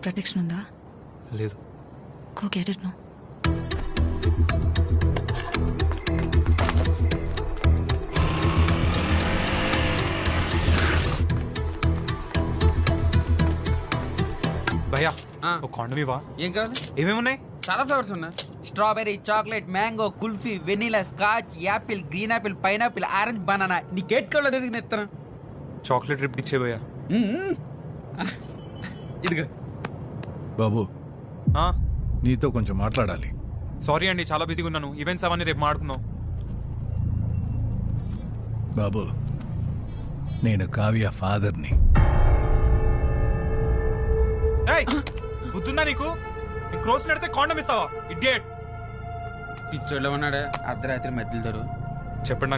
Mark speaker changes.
Speaker 1: Protection ఉందా?
Speaker 2: లేదు.
Speaker 1: Go get it now.
Speaker 2: భయ్యా
Speaker 3: ఆ.
Speaker 2: ఒక కాండమ్ ఇవ్వా?
Speaker 3: ఏం కావాలి?
Speaker 2: ఏమేమి ఉన్నాయి?
Speaker 3: చాలా ఫ్లేవర్స్ ఉన్నాయి. Strawberry, chocolate, mango, kulfi, vanilla, scotch, Apple, green Apple, pineapple, orange, banana. నీ గేట్ కలర్ తిరిగి ఎత్తాను.
Speaker 2: చాక్లెట్ రిప్ ఇచ్చే భయ్యా.
Speaker 3: ఇదిగో.
Speaker 4: బాబు నీతో కొంచెం మాట్లాడాలి.
Speaker 2: సారీ అండి, చాలా బిజీగా ఉన్నాను. ఈవెంట్స్ అవన్నీ రేపు మాట్లాడుకుందాం.
Speaker 4: బాబు నేను కావ్య ఫాదర్ని.
Speaker 2: ఏయ్, బుద్ధుందా నీకు? నీ క్రోస్ నడితే కాండమ్ ఇస్తావా? ఇడియట్.
Speaker 3: పిచ్చోళ్ళు ఉన్నాడే అర్ధరాత్రి మధ్యలో
Speaker 2: చెప్పండి